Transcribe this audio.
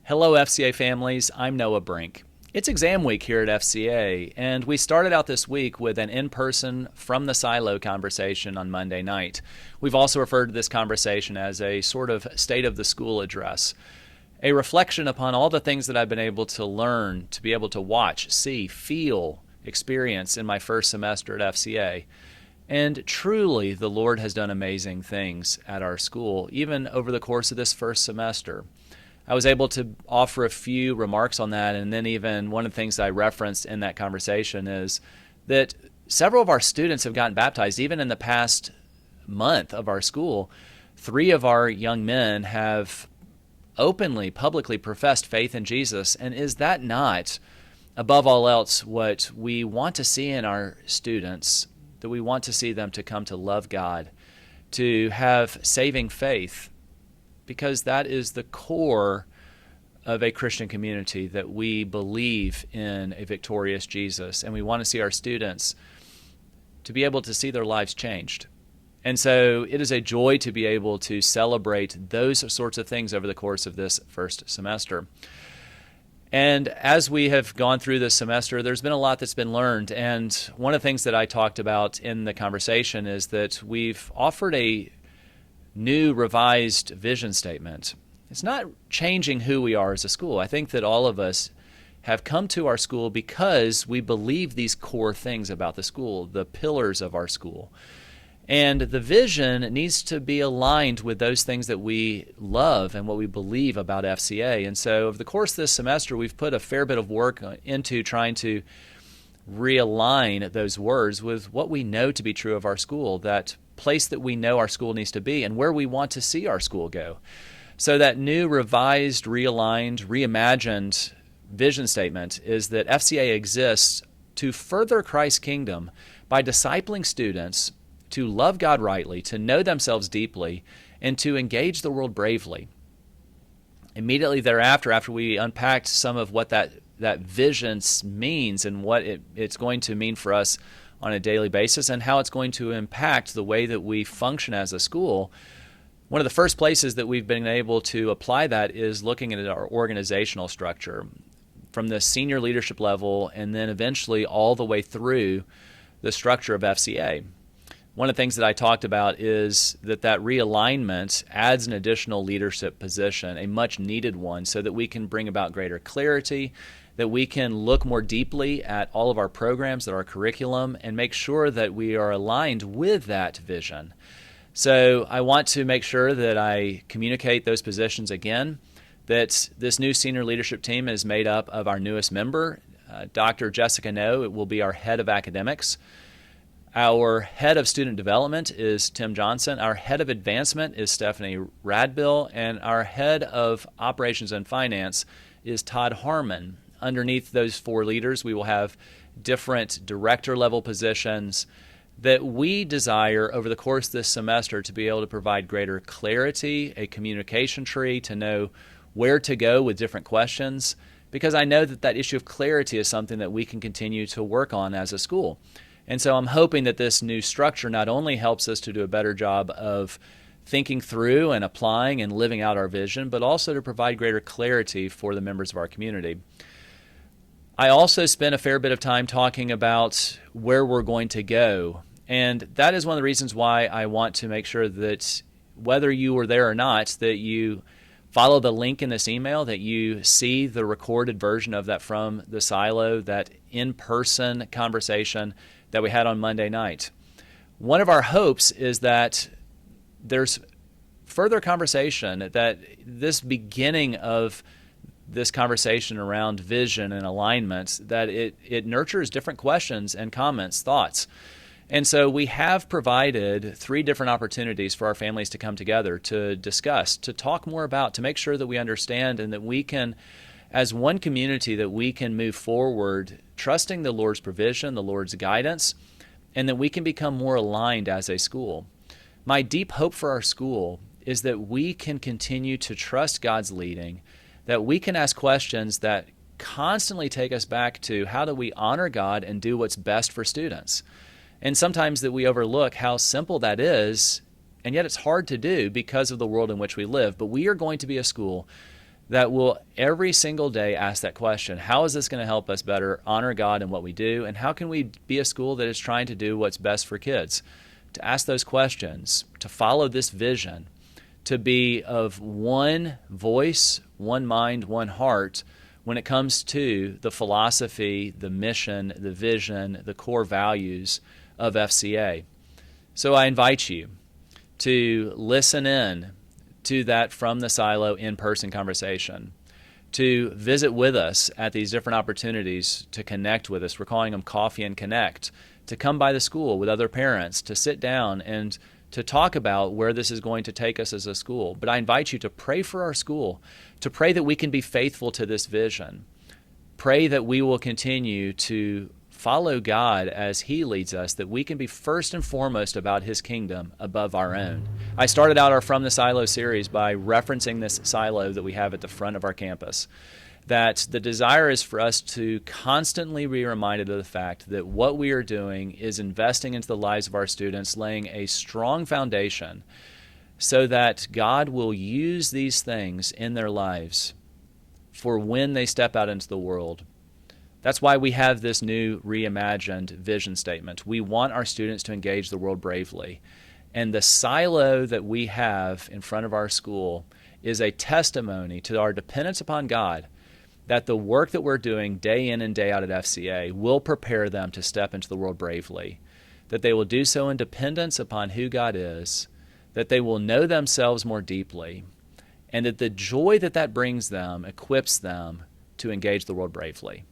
Hello, FCA families. I'm Noah Brink. It's exam week here at FCA, and we started out this week with an in-person from the silo conversation on Monday night. We've also referred to this conversation as a sort of state of the school address, a reflection upon all the things that I've been able to learn, to be able to watch, see, feel, experience in my first semester at FCA. And truly, the Lord has done amazing things at our school, even over the course of this first semester. I was able to offer a few remarks on that, and then even one of the things I referenced in that conversation is that several of our students have gotten baptized. Even in the past month of our school, 3 of our young men have openly, publicly professed faith in Jesus. And is that not, above all else, what we want to see in our students, that we want to see them to come to love God, to have saving faith? Because that is the core of a Christian community, that we believe in a victorious Jesus, and we want to see our students to be able to see their lives changed. And so it is a joy to be able to celebrate those sorts of things over the course of this first semester. And as we have gone through this semester, there's been a lot that's been learned. And one of the things that I talked about in the conversation is that we've offered a new revised vision statement. It's not changing who we are as a school. I think that all of us have come to our school because we believe these core things about the school, the pillars of our school. And the vision needs to be aligned with those things that we love and what we believe about FCA. And so over the course of this semester, we've put a fair bit of work into trying to realign those words with what we know to be true of our school, that place that we know our school needs to be and where we want to see our school go. So that new, revised, realigned, reimagined vision statement is that FCA exists to further Christ's kingdom by discipling students to love God rightly, to know themselves deeply, and to engage the world bravely. Immediately thereafter, after we unpacked some of what that vision means and what it's going to mean for us on a daily basis and how it's going to impact the way that we function as a school, one of the first places that we've been able to apply that is looking at our organizational structure from the senior leadership level and then eventually all the way through the structure of FCA. One of the things that I talked about is that realignment adds an additional leadership position, a much needed one, so that we can bring about greater clarity, that we can look more deeply at all of our programs, at our curriculum, and make sure that we are aligned with that vision. So I want to make sure that I communicate those positions again, that this new senior leadership team is made up of our newest member, Dr. Jessica No. It will be our head of academics. Our head of student development is Tim Johnson. Our head of advancement is Stephanie Radbill. And our head of operations and finance is Todd Harmon. Underneath those 4 leaders, we will have different director-level positions that we desire over the course of this semester to be able to provide greater clarity, a communication tree to know where to go with different questions, because I know that issue of clarity is something that we can continue to work on as a school. And so I'm hoping that this new structure not only helps us to do a better job of thinking through and applying and living out our vision, but also to provide greater clarity for the members of our community. I also spent a fair bit of time talking about where we're going to go. And that is one of the reasons why I want to make sure that whether you were there or not, that you follow the link in this email, that you see the recorded version of that from the silo, that in-person conversation that we had on Monday night. One of our hopes is that there's further conversation, that this beginning of this conversation around vision and alignment, that it nurtures different questions and comments, thoughts. And so we have provided 3 different opportunities for our families to come together, to discuss, to talk more about, to make sure that we understand and that we can, as one community, that we can move forward trusting the Lord's provision, the Lord's guidance, and that we can become more aligned as a school. My deep hope for our school is that we can continue to trust God's leading, that we can ask questions that constantly take us back to how do we honor God and do what's best for students. And sometimes that we overlook how simple that is, and yet it's hard to do because of the world in which we live. But we are going to be a school that will every single day ask that question: how is this going to help us better honor God in what we do? And how can we be a school that is trying to do what's best for kids? To ask those questions, to follow this vision, to be of one voice, one mind, one heart when it comes to the philosophy, the mission, the vision, the core values of FCA. So I invite you to listen in to that From the Silo in-person conversation, to visit with us at these different opportunities to connect with us. We're calling them Coffee and Connect, to come by the school with other parents, to sit down and to talk about where this is going to take us as a school. But I invite you to pray for our school, to pray that we can be faithful to this vision. Pray that we will continue to follow God as He leads us, that we can be first and foremost about His kingdom above our own. I started out our From the Silo series by referencing this silo that we have at the front of our campus, that the desire is for us to constantly be reminded of the fact that what we are doing is investing into the lives of our students, laying a strong foundation so that God will use these things in their lives for when they step out into the world. That's why we have this new reimagined vision statement. We want our students to engage the world bravely. And the silo that we have in front of our school is a testimony to our dependence upon God, that the work that we're doing day in and day out at FCA will prepare them to step into the world bravely, that they will do so in dependence upon who God is, that they will know themselves more deeply, and that the joy that that brings them equips them to engage the world bravely.